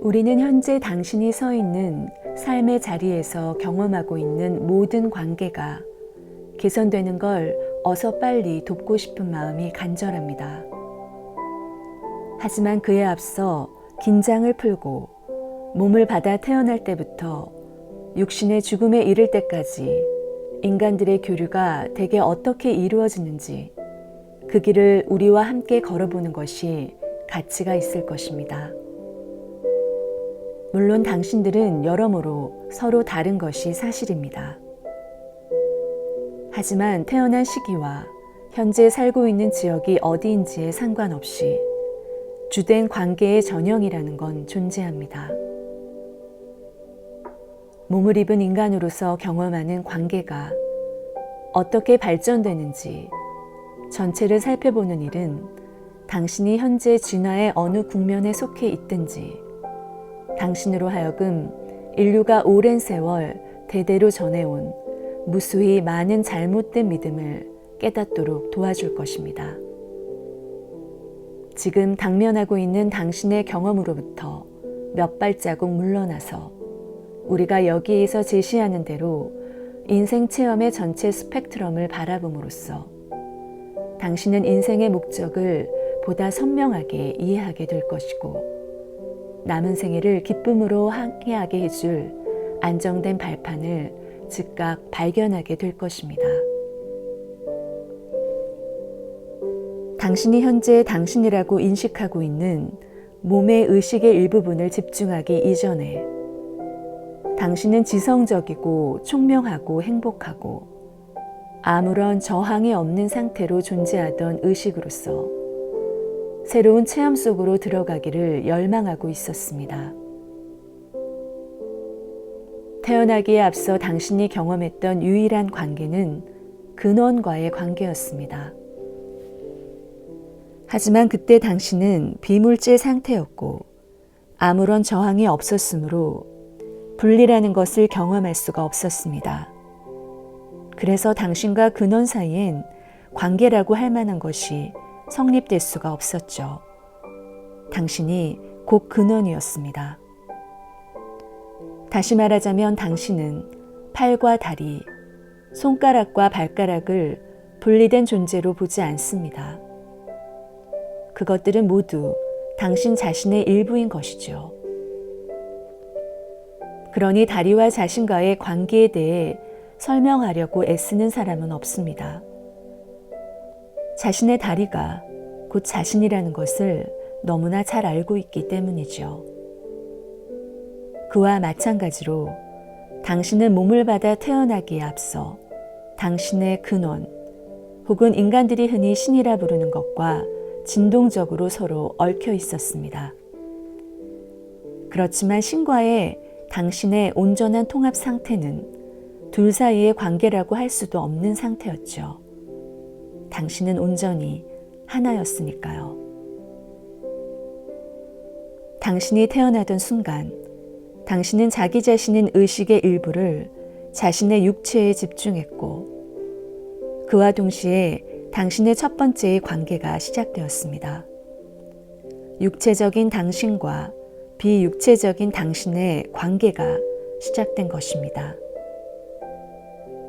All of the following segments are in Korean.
우리는 현재 당신이 서 있는 삶의 자리에서 경험하고 있는 모든 관계가 개선되는 걸 어서 빨리 돕고 싶은 마음이 간절합니다. 하지만 그에 앞서 긴장을 풀고 몸을 받아 태어날 때부터 육신의 죽음에 이를 때까지 인간들의 교류가 대개 어떻게 이루어지는지 그 길을 우리와 함께 걸어보는 것이 가치가 있을 것입니다. 물론 당신들은 여러모로 서로 다른 것이 사실입니다. 하지만 태어난 시기와 현재 살고 있는 지역이 어디인지에 상관없이 주된 관계의 전형이라는 건 존재합니다. 몸을 입은 인간으로서 경험하는 관계가 어떻게 발전되는지 전체를 살펴보는 일은 당신이 현재 진화의 어느 국면에 속해 있든지 당신으로 하여금 인류가 오랜 세월 대대로 전해온 무수히 많은 잘못된 믿음을 깨닫도록 도와줄 것입니다. 지금 당면하고 있는 당신의 경험으로부터 몇 발자국 물러나서 우리가 여기에서 제시하는 대로 인생 체험의 전체 스펙트럼을 바라봄으로써 당신은 인생의 목적을 보다 선명하게 이해하게 될 것이고 남은 생애를 기쁨으로 함께하게 해줄 안정된 발판을 즉각 발견하게 될 것입니다. 당신이 현재 당신이라고 인식하고 있는 몸의 의식의 일부분을 집중하기 이전에 당신은 지성적이고 총명하고 행복하고 아무런 저항이 없는 상태로 존재하던 의식으로서 새로운 체험 속으로 들어가기를 열망하고 있었습니다. 태어나기에 앞서 당신이 경험했던 유일한 관계는 근원과의 관계였습니다. 하지만 그때 당신은 비물질 상태였고 아무런 저항이 없었으므로 분리라는 것을 경험할 수가 없었습니다. 그래서 당신과 근원 사이엔 관계라고 할 만한 것이 성립될 수가 없었죠. 당신이 곧 근원이었습니다. 다시 말하자면 당신은 팔과 다리, 손가락과 발가락을 분리된 존재로 보지 않습니다. 그것들은 모두 당신 자신의 일부인 것이죠. 그러니 다리와 자신과의 관계에 대해 설명하려고 애쓰는 사람은 없습니다. 자신의 다리가 곧 자신이라는 것을 너무나 잘 알고 있기 때문이죠. 그와 마찬가지로 당신은 몸을 받아 태어나기에 앞서 당신의 근원 혹은 인간들이 흔히 신이라 부르는 것과 진동적으로 서로 얽혀 있었습니다. 그렇지만 신과의 당신의 온전한 통합 상태는 둘 사이의 관계라고 할 수도 없는 상태였죠. 당신은 온전히 하나였으니까요. 당신이 태어나던 순간, 당신은 자기 자신인 의식의 일부를 자신의 육체에 집중했고, 그와 동시에 당신의 첫 번째의 관계가 시작되었습니다. 육체적인 당신과 비육체적인 당신의 관계가 시작된 것입니다.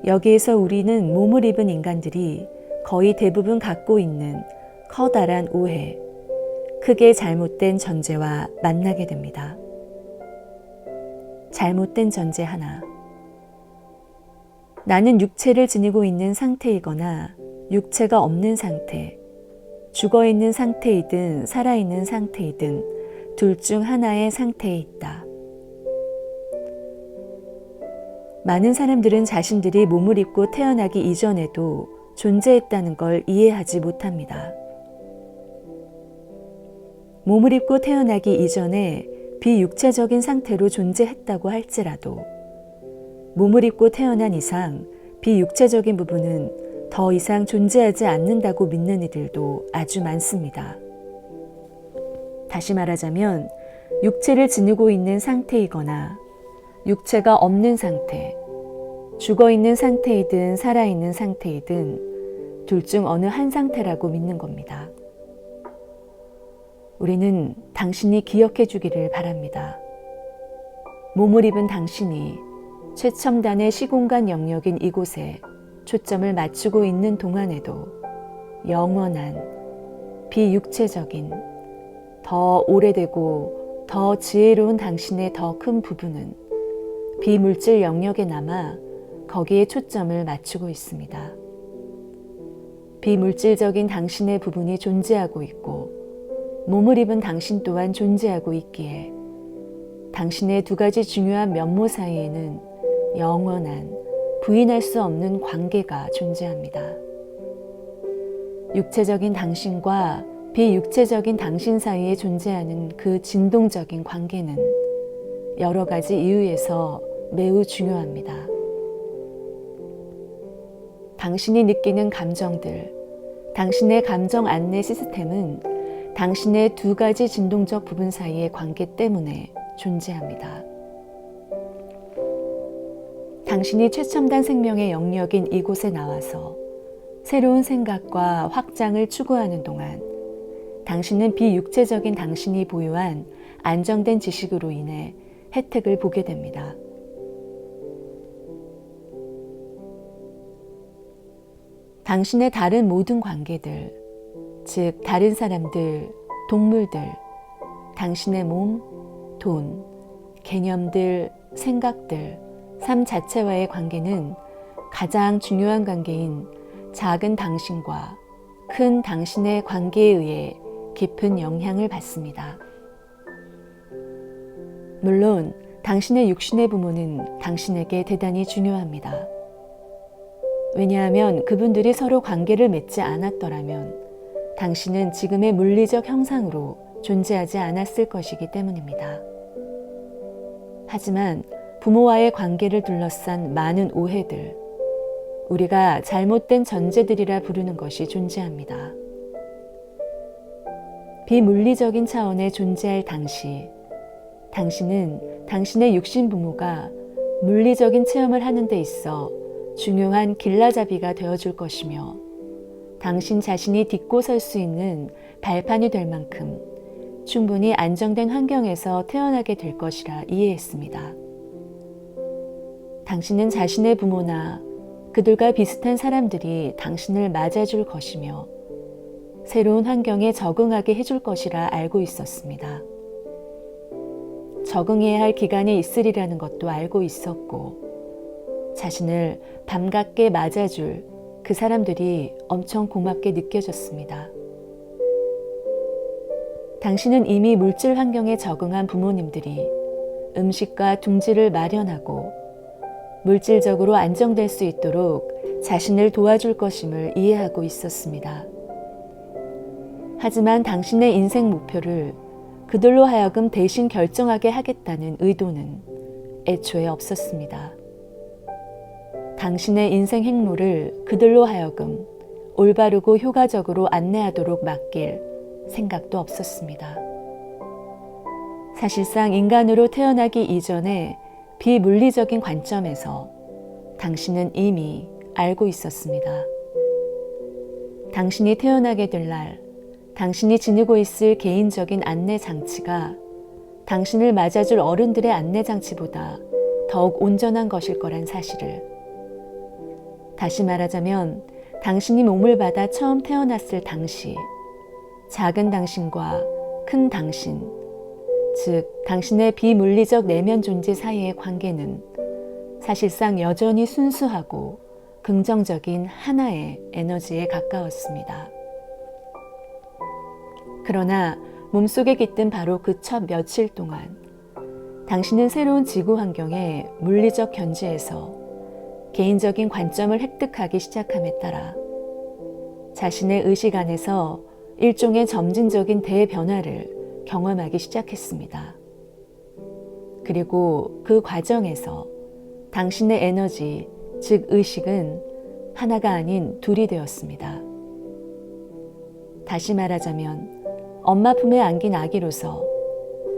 여기에서 우리는 몸을 입은 인간들이 거의 대부분 갖고 있는 커다란 오해, 크게 잘못된 전제와 만나게 됩니다. 잘못된 전제 하나. 나는 육체를 지니고 있는 상태이거나 육체가 없는 상태, 죽어있는 상태이든 살아있는 상태이든 둘 중 하나의 상태에 있다. 많은 사람들은 자신들이 몸을 입고 태어나기 이전에도 존재했다는 걸 이해하지 못합니다. 몸을 입고 태어나기 이전에 비육체적인 상태로 존재했다고 할지라도 몸을 입고 태어난 이상 비육체적인 부분은 더 이상 존재하지 않는다고 믿는 이들도 아주 많습니다. 다시 말하자면 육체를 지니고 있는 상태이거나 육체가 없는 상태, 죽어있는 상태이든 살아있는 상태이든 둘 중 어느 한 상태라고 믿는 겁니다. 우리는 당신이 기억해 주기를 바랍니다. 몸을 입은 당신이 최첨단의 시공간 영역인 이곳에 초점을 맞추고 있는 동안에도 영원한, 비육체적인, 더 오래되고 더 지혜로운 당신의 더 큰 부분은 비물질 영역에 남아 거기에 초점을 맞추고 있습니다. 비물질적인 당신의 부분이 존재하고 있고 몸을 입은 당신 또한 존재하고 있기에 당신의 두 가지 중요한 면모 사이에는 영원한, 부인할 수 없는 관계가 존재합니다. 육체적인 당신과 비육체적인 당신 사이에 존재하는 그 진동적인 관계는 여러 가지 이유에서 매우 중요합니다. 당신이 느끼는 감정들, 당신의 감정 안내 시스템은 당신의 두 가지 진동적 부분 사이의 관계 때문에 존재합니다. 당신이 최첨단 생명의 영역인 이곳에 나와서 새로운 생각과 확장을 추구하는 동안 당신은 비육체적인 당신이 보유한 안정된 지식으로 인해 혜택을 보게 됩니다. 당신의 다른 모든 관계들, 즉 다른 사람들, 동물들, 당신의 몸, 돈, 개념들, 생각들, 삶 자체와의 관계는 가장 중요한 관계인 작은 당신과 큰 당신의 관계에 의해 깊은 영향을 받습니다. 물론 당신의 육신의 부모는 당신에게 대단히 중요합니다. 왜냐하면 그분들이 서로 관계를 맺지 않았더라면 당신은 지금의 물리적 형상으로 존재하지 않았을 것이기 때문입니다. 하지만 부모와의 관계를 둘러싼 많은 오해들, 우리가 잘못된 전제들이라 부르는 것이 존재합니다. 비물리적인 차원에 존재할 당신은 당신의 육신 부모가 물리적인 체험을 하는 데 있어 중요한 길라잡이가 되어줄 것이며 당신 자신이 딛고 설 수 있는 발판이 될 만큼 충분히 안정된 환경에서 태어나게 될 것이라 이해했습니다. 당신은 자신의 부모나 그들과 비슷한 사람들이 당신을 맞아줄 것이며 새로운 환경에 적응하게 해줄 것이라 알고 있었습니다. 적응해야 할 기간이 있으리라는 것도 알고 있었고 자신을 반갑게 맞아줄 그 사람들이 엄청 고맙게 느껴졌습니다. 당신은 이미 물질 환경에 적응한 부모님들이 음식과 둥지를 마련하고 물질적으로 안정될 수 있도록 자신을 도와줄 것임을 이해하고 있었습니다. 하지만 당신의 인생 목표를 그들로 하여금 대신 결정하게 하겠다는 의도는 애초에 없었습니다. 당신의 인생 행로를 그들로 하여금 올바르고 효과적으로 안내하도록 맡길 생각도 없었습니다. 사실상 인간으로 태어나기 이전에 비물리적인 관점에서 당신은 이미 알고 있었습니다. 당신이 태어나게 될 날, 당신이 지니고 있을 개인적인 안내 장치가 당신을 맞아줄 어른들의 안내 장치보다 더욱 온전한 것일 거란 사실을, 다시 말하자면 당신이 몸을 받아 처음 태어났을 당시 작은 당신과 큰 당신, 즉 당신의 비물리적 내면 존재 사이의 관계는 사실상 여전히 순수하고 긍정적인 하나의 에너지에 가까웠습니다. 그러나 몸속에 깃든 바로 그 첫 며칠 동안 당신은 새로운 지구 환경의 물리적 견지에서 개인적인 관점을 획득하기 시작함에 따라 자신의 의식 안에서 일종의 점진적인 대변화를 경험하기 시작했습니다. 그리고 그 과정에서 당신의 에너지, 즉 의식은 하나가 아닌 둘이 되었습니다. 다시 말하자면 엄마 품에 안긴 아기로서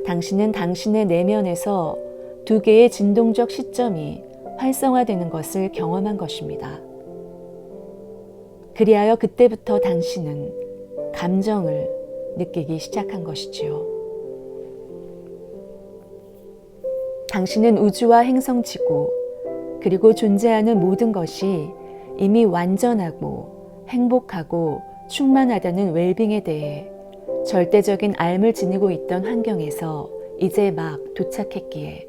당신은 당신의 내면에서 두 개의 진동적 시점이 활성화되는 것을 경험한 것입니다. 그리하여 그때부터 당신은 감정을 느끼기 시작한 것이지요. 당신은 우주와 행성지구, 그리고 존재하는 모든 것이 이미 완전하고 행복하고 충만하다는 웰빙에 대해 절대적인 알을 지니고 있던 환경에서 이제 막 도착했기에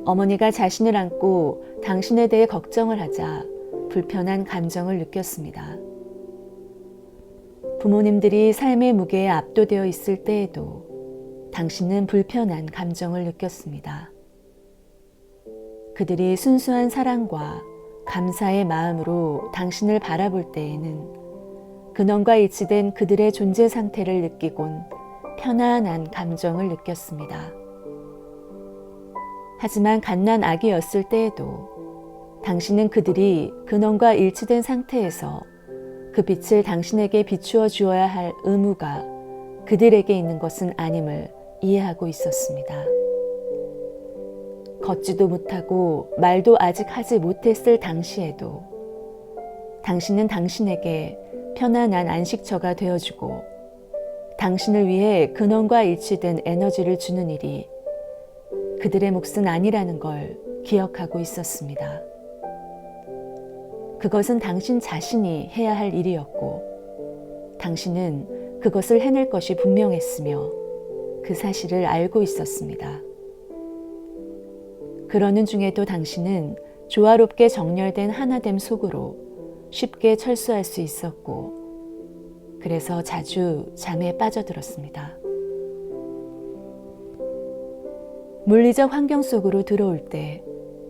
어머니가 자신을 안고 당신에 대해 걱정을 하자 불편한 감정을 느꼈습니다. 부모님들이 삶의 무게에 압도되어 있을 때에도 당신은 불편한 감정을 느꼈습니다. 그들이 순수한 사랑과 감사의 마음으로 당신을 바라볼 때에는 근원과 일치된 그들의 존재 상태를 느끼곤 편안한 감정을 느꼈습니다. 하지만 갓난 아기였을 때에도 당신은 그들이 근원과 일치된 상태에서 그 빛을 당신에게 비추어 주어야 할 의무가 그들에게 있는 것은 아님을 이해하고 있었습니다. 걷지도 못하고 말도 아직 하지 못했을 당시에도 당신은 당신에게 편안한 안식처가 되어주고 당신을 위해 근원과 일치된 에너지를 주는 일이 그들의 몫은 아니라는 걸 기억하고 있었습니다. 그것은 당신 자신이 해야 할 일이었고 당신은 그것을 해낼 것이 분명했으며 그 사실을 알고 있었습니다. 그러는 중에도 당신은 조화롭게 정렬된 하나됨 속으로 쉽게 철수할 수 있었고 그래서 자주 잠에 빠져들었습니다. 물리적 환경 속으로 들어올 때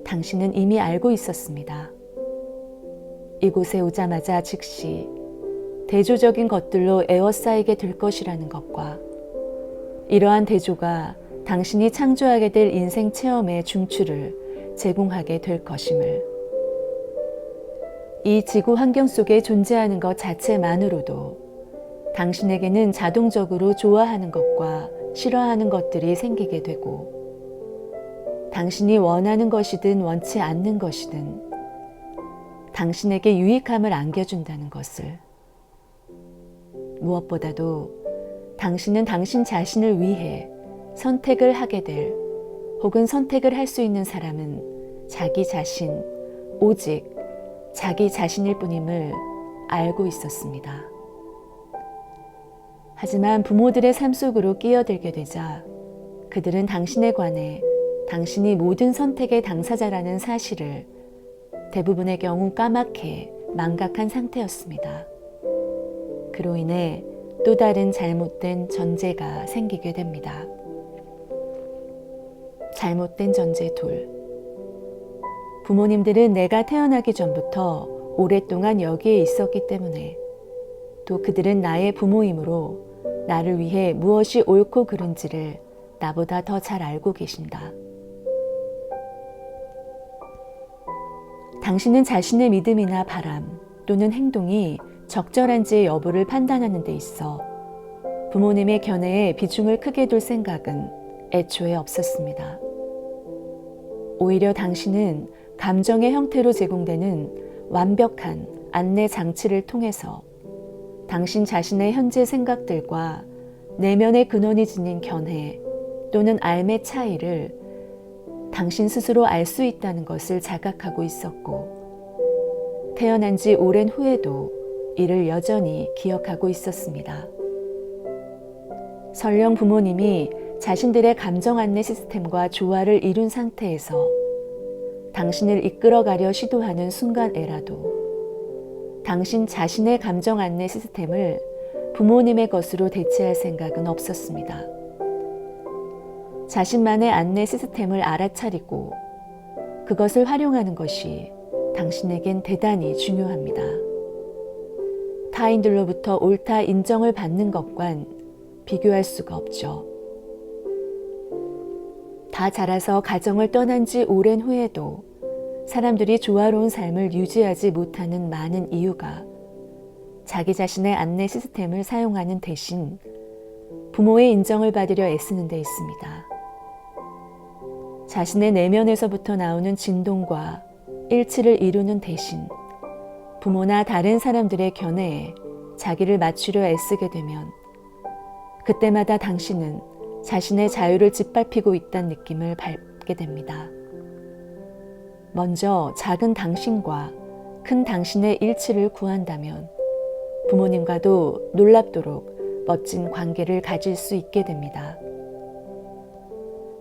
당신은 이미 알고 있었습니다. 이곳에 오자마자 즉시 대조적인 것들로 에워싸이게 될 것이라는 것과 이러한 대조가 당신이 창조하게 될 인생 체험의 중추를 제공하게 될 것임을 이 지구 환경 속에 존재하는 것 자체만으로도 당신에게는 자동적으로 좋아하는 것과 싫어하는 것들이 생기게 되고 당신이 원하는 것이든 원치 않는 것이든 당신에게 유익함을 안겨준다는 것을 무엇보다도 당신은 당신 자신을 위해 선택을 하게 될 혹은 선택을 할 수 있는 사람은 자기 자신, 오직 자기 자신일 뿐임을 알고 있었습니다. 하지만 부모들의 삶 속으로 끼어들게 되자 그들은 당신에 관해 당신이 모든 선택의 당사자라는 사실을 대부분의 경우 까맣게 망각한 상태였습니다. 그로 인해 또 다른 잘못된 전제가 생기게 됩니다. 잘못된 전제 둘. 부모님들은 내가 태어나기 전부터 오랫동안 여기에 있었기 때문에 또 그들은 나의 부모이므로 나를 위해 무엇이 옳고 그른지를 나보다 더 잘 알고 계신다. 당신은 자신의 믿음이나 바람 또는 행동이 적절한지의 여부를 판단하는 데 있어 부모님의 견해에 비중을 크게 둘 생각은 애초에 없었습니다. 오히려 당신은 감정의 형태로 제공되는 완벽한 안내 장치를 통해서 당신 자신의 현재 생각들과 내면의 근원이 지닌 견해 또는 삶의 차이를 당신 스스로 알 수 있다는 것을 자각하고 있었고 태어난 지 오랜 후에도 이를 여전히 기억하고 있었습니다. 설령 부모님이 자신들의 감정 안내 시스템과 조화를 이룬 상태에서 당신을 이끌어가려 시도하는 순간에라도 당신 자신의 감정 안내 시스템을 부모님의 것으로 대체할 생각은 없었습니다. 자신만의 안내 시스템을 알아차리고 그것을 활용하는 것이 당신에겐 대단히 중요합니다. 타인들로부터 옳다 인정을 받는 것과는 비교할 수가 없죠. 다 자라서 가정을 떠난 지 오랜 후에도 사람들이 조화로운 삶을 유지하지 못하는 많은 이유가 자기 자신의 안내 시스템을 사용하는 대신 부모의 인정을 받으려 애쓰는 데 있습니다. 자신의 내면에서부터 나오는 진동과 일치를 이루는 대신 부모나 다른 사람들의 견해에 자기를 맞추려 애쓰게 되면 그때마다 당신은 자신의 자유를 짓밟히고 있다는 느낌을 받게 됩니다. 먼저 작은 당신과 큰 당신의 일치를 구한다면 부모님과도 놀랍도록 멋진 관계를 가질 수 있게 됩니다.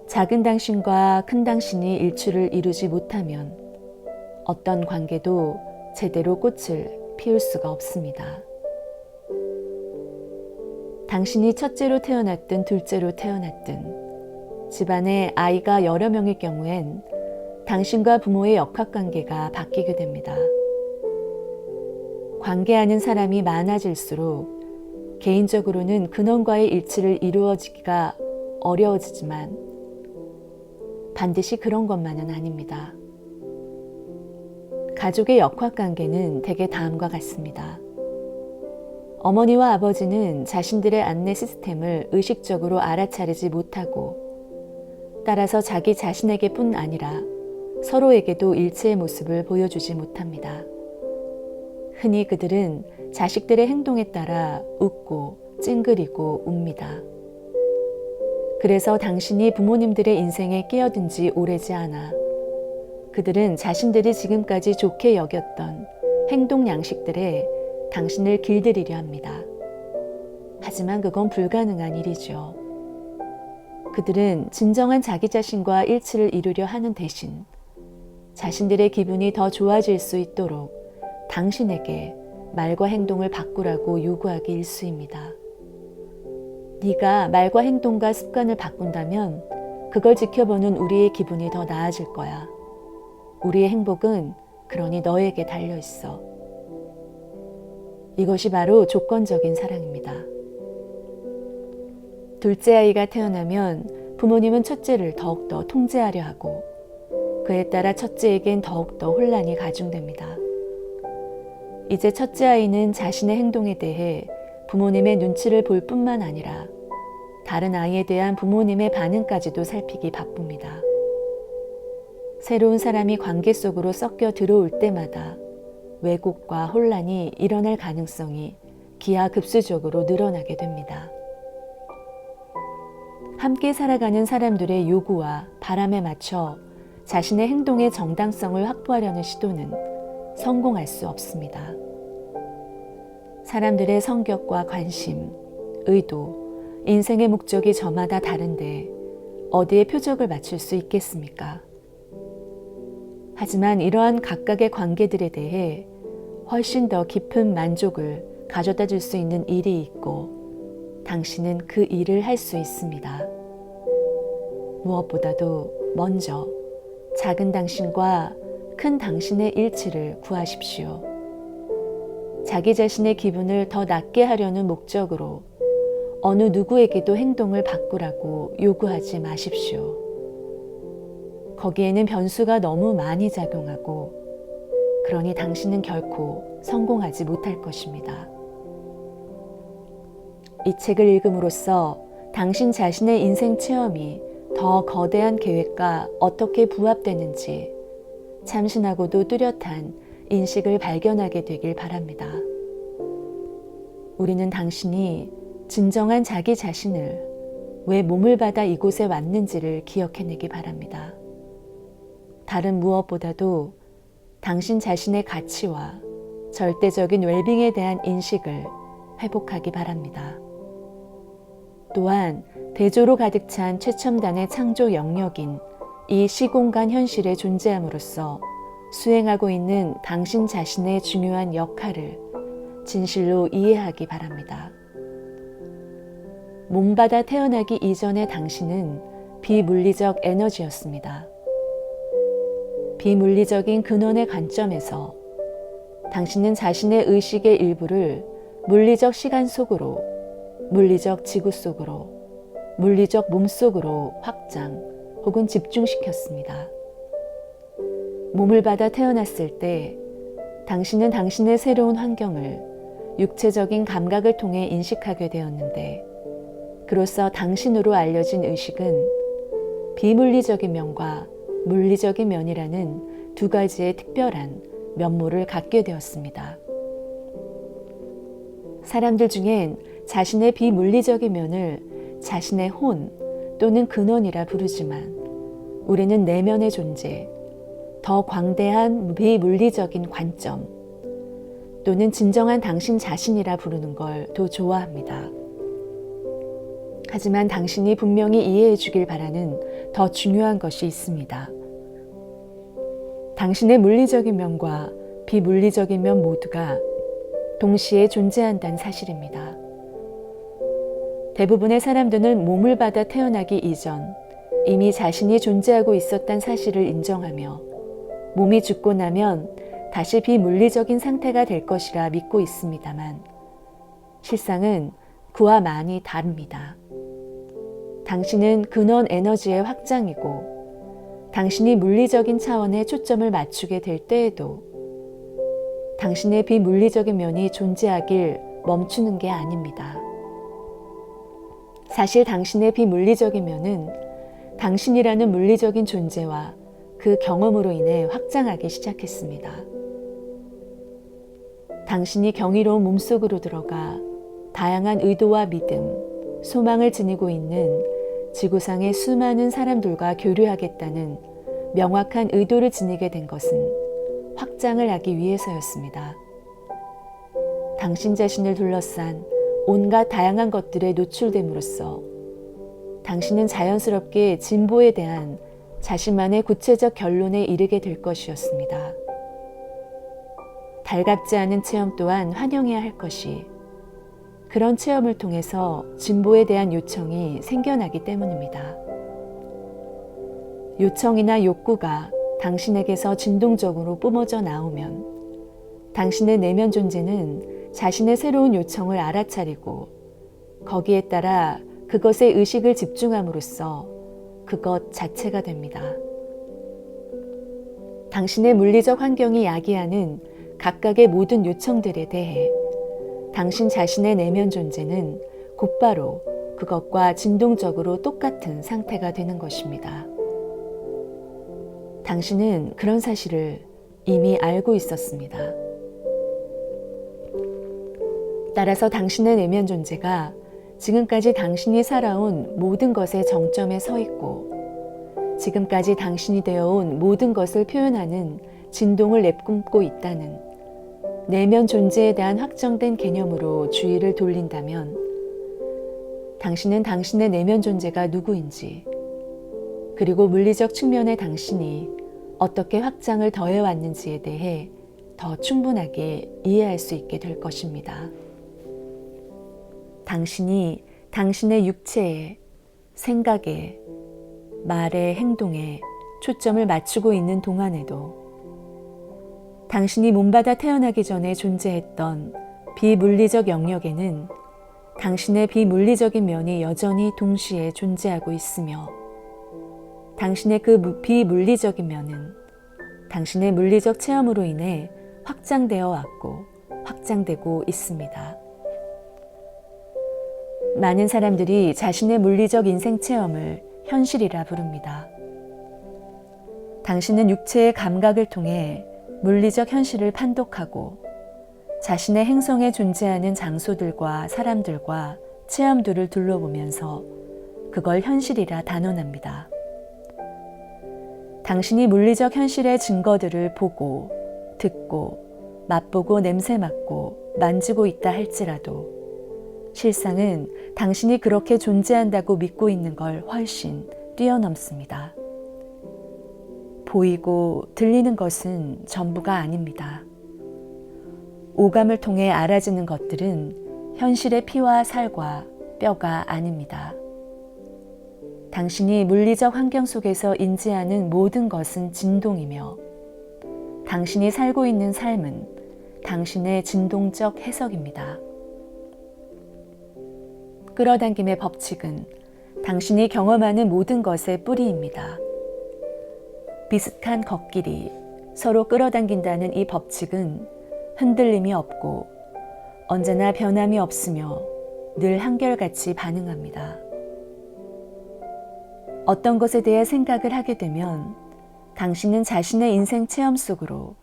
작은 당신과 큰 당신이 일치를 이루지 못하면 어떤 관계도 제대로 꽃을 피울 수가 없습니다. 당신이 첫째로 태어났든 둘째로 태어났든 집안에 아이가 여러 명일 경우엔 당신과 부모의 역학관계가 바뀌게 됩니다. 관계하는 사람이 많아질수록 개인적으로는 근원과의 일치를 이루어지기가 어려워지지만 반드시 그런 것만은 아닙니다. 가족의 역학관계는 대개 다음과 같습니다. 어머니와 아버지는 자신들의 안내 시스템을 의식적으로 알아차리지 못하고 따라서 자기 자신에게뿐 아니라 서로에게도 일체의 모습을 보여주지 못합니다. 흔히 그들은 자식들의 행동에 따라 웃고 찡그리고 웁니다. 그래서 당신이 부모님들의 인생에 끼어든 지 오래지 않아 그들은 자신들이 지금까지 좋게 여겼던 행동 양식들에 당신을 길들이려 합니다. 하지만 그건 불가능한 일이죠. 그들은 진정한 자기 자신과 일치를 이루려 하는 대신 자신들의 기분이 더 좋아질 수 있도록 당신에게 말과 행동을 바꾸라고 요구하기 일쑤입니다. 네가 말과 행동과 습관을 바꾼다면 그걸 지켜보는 우리의 기분이 더 나아질 거야. 우리의 행복은 그러니 너에게 달려 있어. 이것이 바로 조건적인 사랑입니다. 둘째 아이가 태어나면 부모님은 첫째를 더욱더 통제하려 하고 그에 따라 첫째에겐 더욱더 혼란이 가중됩니다. 이제 첫째 아이는 자신의 행동에 대해 부모님의 눈치를 볼 뿐만 아니라 다른 아이에 대한 부모님의 반응까지도 살피기 바쁩니다. 새로운 사람이 관계 속으로 섞여 들어올 때마다 왜곡과 혼란이 일어날 가능성이 기하급수적으로 늘어나게 됩니다. 함께 살아가는 사람들의 요구와 바람에 맞춰 자신의 행동의 정당성을 확보하려는 시도는 성공할 수 없습니다. 사람들의 성격과 관심, 의도, 인생의 목적이 저마다 다른데 어디에 표적을 맞출 수 있겠습니까? 하지만 이러한 각각의 관계들에 대해 훨씬 더 깊은 만족을 가져다 줄 수 있는 일이 있고 당신은 그 일을 할 수 있습니다. 무엇보다도 먼저 작은 당신과 큰 당신의 일치를 구하십시오. 자기 자신의 기분을 더 낫게 하려는 목적으로 어느 누구에게도 행동을 바꾸라고 요구하지 마십시오. 거기에는 변수가 너무 많이 작용하고 그러니 당신은 결코 성공하지 못할 것입니다. 이 책을 읽음으로써 당신 자신의 인생 체험이 더 거대한 계획과 어떻게 부합되는지 참신하고도 뚜렷한 인식을 발견하게 되길 바랍니다. 우리는 당신이 진정한 자기 자신을 왜 몸을 받아 이곳에 왔는지를 기억해내기 바랍니다. 다른 무엇보다도 당신 자신의 가치와 절대적인 웰빙에 대한 인식을 회복하기 바랍니다. 또한 대조로 가득 찬 최첨단의 창조 영역인 이 시공간 현실에 존재함으로써 수행하고 있는 당신 자신의 중요한 역할을 진실로 이해하기 바랍니다. 몸받아 태어나기 이전의 당신은 비물리적 에너지였습니다. 비물리적인 근원의 관점에서 당신은 자신의 의식의 일부를 물리적 시간 속으로, 물리적 지구 속으로, 물리적 몸 속으로 확장 혹은 집중시켰습니다. 몸을 받아 태어났을 때 당신은 당신의 새로운 환경을 육체적인 감각을 통해 인식하게 되었는데 그로써 당신으로 알려진 의식은 비물리적인 면과 물리적인 면이라는 두 가지의 특별한 면모를 갖게 되었습니다. 사람들 중엔 자신의 비물리적인 면을 자신의 혼 또는 근원이라 부르지만 우리는 내면의 존재, 더 광대한 비물리적인 관점 또는 진정한 당신 자신이라 부르는 걸 더 좋아합니다. 하지만 당신이 분명히 이해해 주길 바라는 더 중요한 것이 있습니다. 당신의 물리적인 면과 비물리적인 면 모두가 동시에 존재한다는 사실입니다. 대부분의 사람들은 몸을 받아 태어나기 이전 이미 자신이 존재하고 있었다는 사실을 인정하며 몸이 죽고 나면 다시 비물리적인 상태가 될 것이라 믿고 있습니다만 실상은 그와 많이 다릅니다. 당신은 근원 에너지의 확장이고 당신이 물리적인 차원에 초점을 맞추게 될 때에도 당신의 비물리적인 면이 존재하길 멈추는 게 아닙니다. 사실 당신의 비물리적인 면은 당신이라는 물리적인 존재와 그 경험으로 인해 확장하기 시작했습니다. 당신이 경이로운 몸속으로 들어가 다양한 의도와 믿음, 소망을 지니고 있는 지구상의 수많은 사람들과 교류하겠다는 명확한 의도를 지니게 된 것은 확장을 하기 위해서였습니다. 당신 자신을 둘러싼 온갖 다양한 것들에 노출됨으로써 당신은 자연스럽게 진보에 대한 자신만의 구체적 결론에 이르게 될 것이었습니다. 달갑지 않은 체험 또한 환영해야 할 것이 그런 체험을 통해서 진보에 대한 요청이 생겨나기 때문입니다. 요청이나 욕구가 당신에게서 진동적으로 뿜어져 나오면 당신의 내면 존재는 자신의 새로운 요청을 알아차리고 거기에 따라 그것에 의식을 집중함으로써 그것 자체가 됩니다. 당신의 물리적 환경이 야기하는 각각의 모든 요청들에 대해 당신 자신의 내면 존재는 곧바로 그것과 진동적으로 똑같은 상태가 되는 것입니다. 당신은 그런 사실을 이미 알고 있었습니다. 따라서 당신의 내면 존재가 지금까지 당신이 살아온 모든 것의 정점에 서 있고 지금까지 당신이 되어온 모든 것을 표현하는 진동을 내뿜고 있다는 내면 존재에 대한 확정된 개념으로 주의를 돌린다면 당신은 당신의 내면 존재가 누구인지 그리고 물리적 측면의 당신이 어떻게 확장을 더해왔는지에 대해 더 충분하게 이해할 수 있게 될 것입니다. 당신이 당신의 육체에, 생각에, 말에, 행동에 초점을 맞추고 있는 동안에도 당신이 몸받아 태어나기 전에 존재했던 비물리적 영역에는 당신의 비물리적인 면이 여전히 동시에 존재하고 있으며 당신의 그 비물리적인 면은 당신의 물리적 체험으로 인해 확장되어 왔고 확장되고 있습니다. 많은 사람들이 자신의 물리적 인생 체험을 현실이라 부릅니다. 당신은 육체의 감각을 통해 물리적 현실을 판독하고 자신의 행성에 존재하는 장소들과 사람들과 체험들을 둘러보면서 그걸 현실이라 단언합니다. 당신이 물리적 현실의 증거들을 보고, 듣고, 맛보고 냄새 맡고, 만지고 있다 할지라도 실상은 당신이 그렇게 존재한다고 믿고 있는 걸 훨씬 뛰어넘습니다. 보이고 들리는 것은 전부가 아닙니다. 오감을 통해 알아지는 것들은 현실의 피와 살과 뼈가 아닙니다. 당신이 물리적 환경 속에서 인지하는 모든 것은 진동이며 당신이 살고 있는 삶은 당신의 진동적 해석입니다. 끌어당김의 법칙은 당신이 경험하는 모든 것의 뿌리입니다. 비슷한 걷길이 서로 끌어당긴다는 이 법칙은 흔들림이 없고 언제나 변함이 없으며 늘 한결같이 반응합니다. 어떤 것에 대해 생각을 하게 되면 당신은 자신의 인생 체험 속으로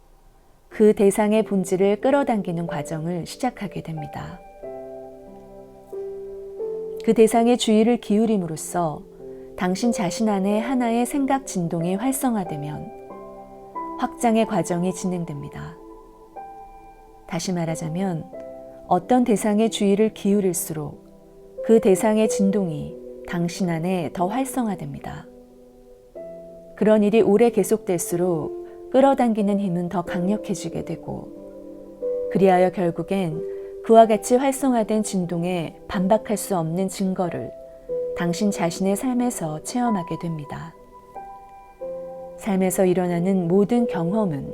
그 대상의 본질을 끌어당기는 과정을 시작하게 됩니다. 그 대상의 주의를 기울임으로써 당신 자신 안에 하나의 생각 진동이 활성화되면 확장의 과정이 진행됩니다. 다시 말하자면 어떤 대상의 주의를 기울일수록 그 대상의 진동이 당신 안에 더 활성화됩니다. 그런 일이 오래 계속될수록 끌어당기는 힘은 더 강력해지게 되고, 그리하여 결국엔 그와 같이 활성화된 진동에 반박할 수 없는 증거를 당신 자신의 삶에서 체험하게 됩니다. 삶에서 일어나는 모든 경험은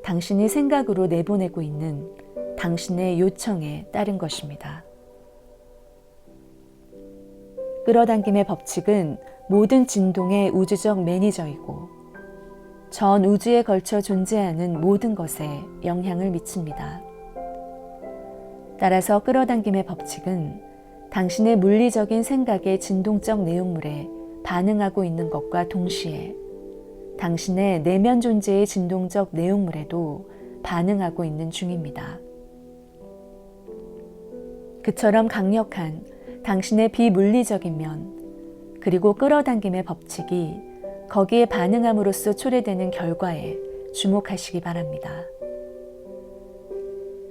당신이 생각으로 내보내고 있는 당신의 요청에 따른 것입니다. 끌어당김의 법칙은 모든 진동의 우주적 매니저이고 전 우주에 걸쳐 존재하는 모든 것에 영향을 미칩니다. 따라서 끌어당김의 법칙은 당신의 물리적인 생각의 진동적 내용물에 반응하고 있는 것과 동시에 당신의 내면 존재의 진동적 내용물에도 반응하고 있는 중입니다. 그처럼 강력한 당신의 비물리적인 면, 그리고 끌어당김의 법칙이 거기에 반응함으로써 초래되는 결과에 주목하시기 바랍니다.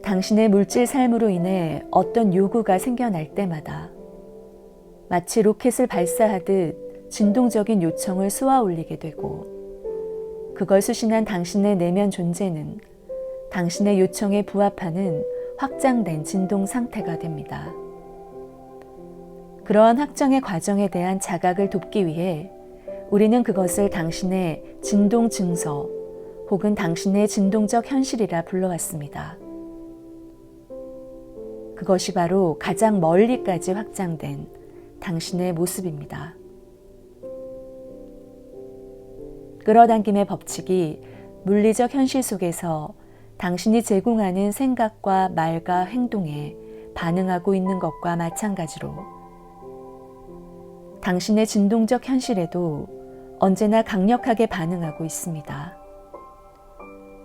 당신의 물질 삶으로 인해 어떤 요구가 생겨날 때마다 마치 로켓을 발사하듯 진동적인 요청을 쏘아 올리게 되고, 그걸 수신한 당신의 내면 존재는 당신의 요청에 부합하는 확장된 진동 상태가 됩니다. 그러한 확정의 과정에 대한 자각을 돕기 위해 우리는 그것을 당신의 진동 증서 혹은 당신의 진동적 현실이라 불러왔습니다. 그것이 바로 가장 멀리까지 확장된 당신의 모습입니다. 끌어당김의 법칙이 물리적 현실 속에서 당신이 제공하는 생각과 말과 행동에 반응하고 있는 것과 마찬가지로 당신의 진동적 현실에도 언제나 강력하게 반응하고 있습니다.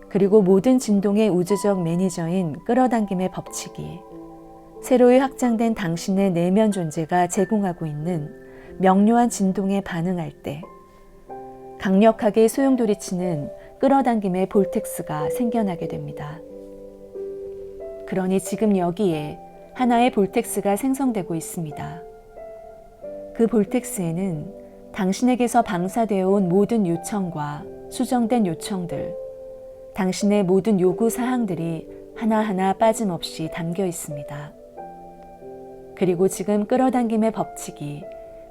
그리고 모든 진동의 우주적 매니저인 끌어당김의 법칙이 새로이 확장된 당신의 내면 존재가 제공하고 있는 명료한 진동에 반응할 때 강력하게 소용돌이치는 끌어당김의 볼텍스가 생겨나게 됩니다. 그러니 지금 여기에 하나의 볼텍스가 생성되고 있습니다. 그 볼텍스에는 당신에게서 방사되어 온 모든 요청과 수정된 요청들, 당신의 모든 요구 사항들이 하나하나 빠짐없이 담겨 있습니다. 그리고 지금 끌어당김의 법칙이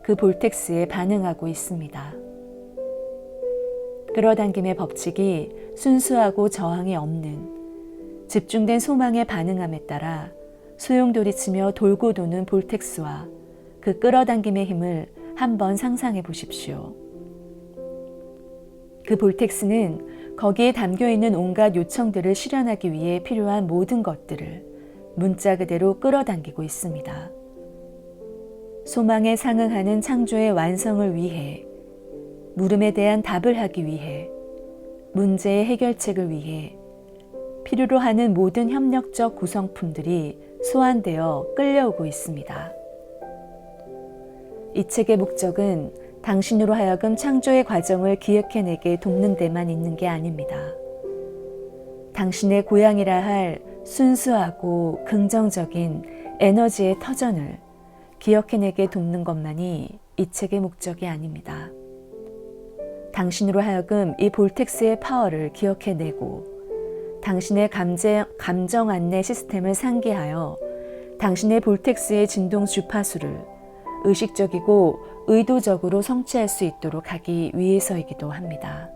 그 볼텍스에 반응하고 있습니다. 끌어당김의 법칙이 순수하고 저항이 없는 집중된 소망에 반응함에 따라 소용돌이치며 돌고 도는 볼텍스와 그 끌어당김의 힘을 한번 상상해 보십시오. 그 볼텍스는 거기에 담겨있는 온갖 요청들을 실현하기 위해 필요한 모든 것들을 문자 그대로 끌어당기고 있습니다. 소망에 상응하는 창조의 완성을 위해, 물음에 대한 답을 하기 위해, 문제의 해결책을 위해 필요로 하는 모든 협력적 구성품들이 소환되어 끌려오고 있습니다. 이 책의 목적은 당신으로 하여금 창조의 과정을 기억해내게 돕는 데만 있는 게 아닙니다. 당신의 고향이라 할 순수하고 긍정적인 에너지의 터전을 기억해내게 돕는 것만이 이 책의 목적이 아닙니다. 당신으로 하여금 이 볼텍스의 파워를 기억해내고 당신의 감정 안내 시스템을 상기하여 당신의 볼텍스의 진동 주파수를 의식적이고 의도적으로 성취할 수 있도록 하기 위해서이기도 합니다.